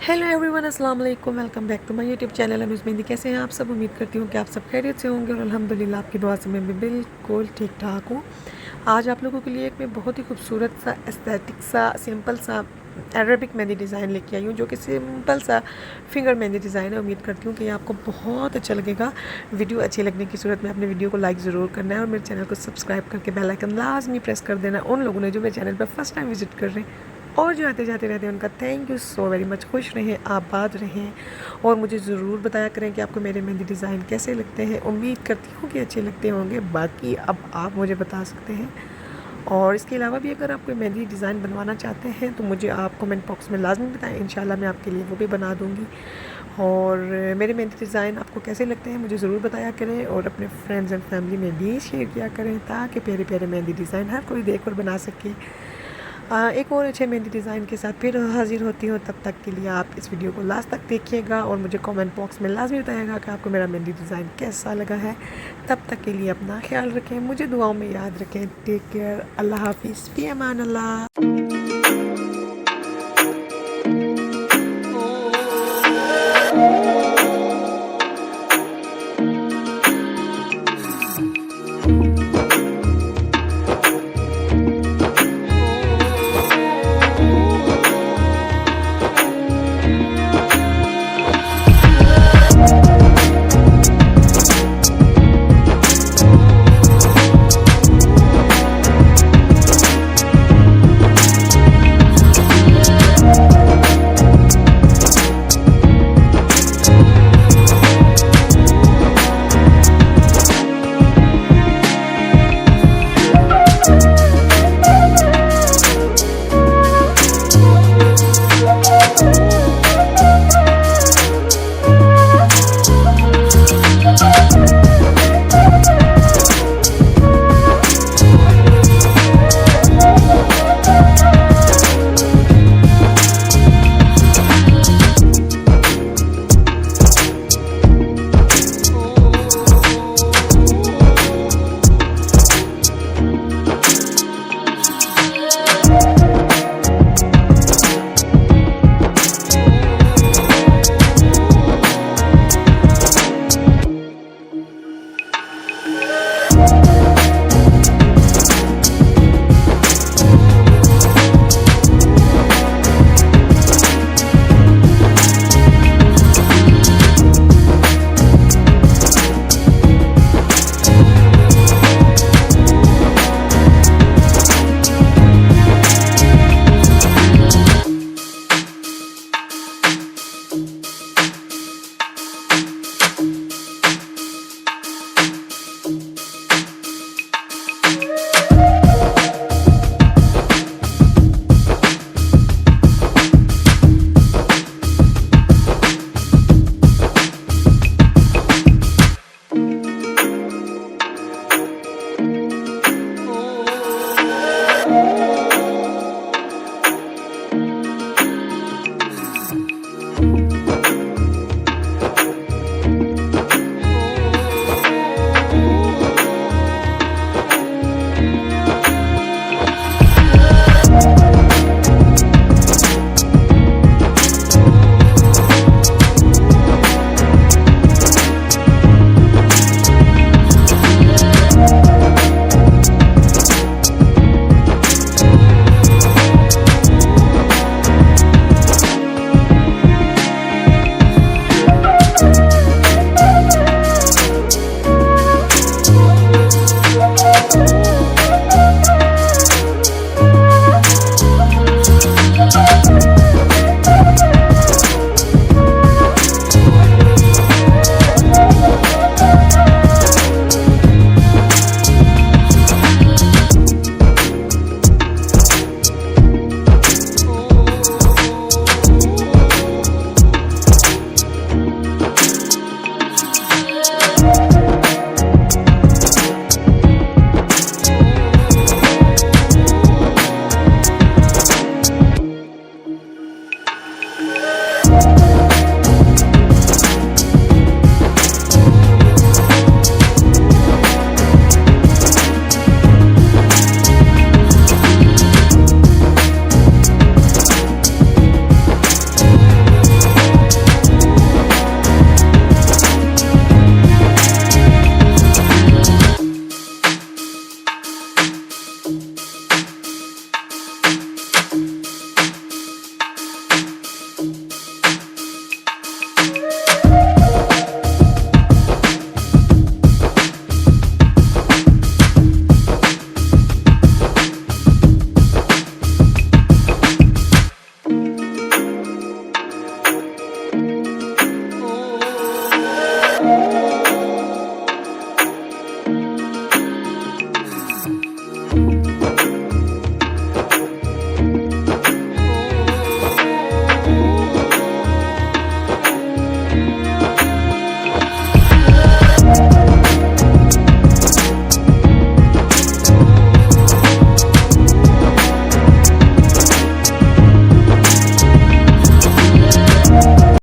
Hello everyone, अस्सलाम वालेकुम। Welcome back to my YouTube channel Anus Mehndi. कैसे हैं आप सब? उम्मीद करती हूँ कि आप सब खैरियत से होंगे और अल्हम्दुलिल्लाह आपकी दुआ से मैं भी बिल्कुल ठीक ठाक हूँ। आज आप लोगों के लिए एक मैं बहुत ही खूबसूरत सा एस्थेटिक सा सिंपल सा अरबिक मेहंदी डिज़ाइन लेके आई हूँ, जो कि सिंपल सा फिंगर मेहंदी डिज़ाइन है। उम्मीद करती हूँ कि आपको बहुत अच्छा लगेगा। वीडियो अच्छी लगने की सूरत में अपने वीडियो को लाइक ज़रूर करना है और मेरे चैनल को सब्सक्राइब करके बेल आइकन लाजमी प्रेस कर देना उन लोगों ने जो मेरे चैनल पर फर्स्ट टाइम विजिट कर रहे हैं, और जो आते जाते रहते हैं उनका thank you so very much. खुश रहें, आबाद रहें और मुझे ज़रूर बताया करें कि आपको मेरे मेहंदी डिज़ाइन कैसे लगते हैं। उम्मीद करती हूँ कि अच्छे लगते होंगे, बाकी अब आप मुझे बता सकते हैं। और इसके अलावा भी अगर आप कोई मेहंदी डिज़ाइन बनवाना चाहते हैं तो मुझे आप कमेंट बॉक्स में लाजमी बताएं, इंशाल्लाह मैं आपके लिए वो भी बना दूँगी। और मेरे मेहंदी डिज़ाइन आपको कैसे लगते हैं मुझे ज़रूर बताया करें और अपने फ्रेंड्स एंड फैमिली में भी शेयर किया करें, ताकि प्यारे प्यारे मेहंदी डिज़ाइन हर कोई देख और बना सके। एक और अच्छे मेहंदी डिज़ाइन के साथ फिर हाज़िर होती हूँ। तब तक के लिए आप इस वीडियो को लास्ट तक देखिएगा और मुझे कमेंट बॉक्स में लाजमी बताइएगा कि आपको मेरा मेहंदी डिज़ाइन कैसा लगा है। तब तक के लिए अपना ख्याल रखें, मुझे दुआओं में याद रखें। टेक केयर, अल्लाह हाफिज़, फ़ी अमान अल्लाह।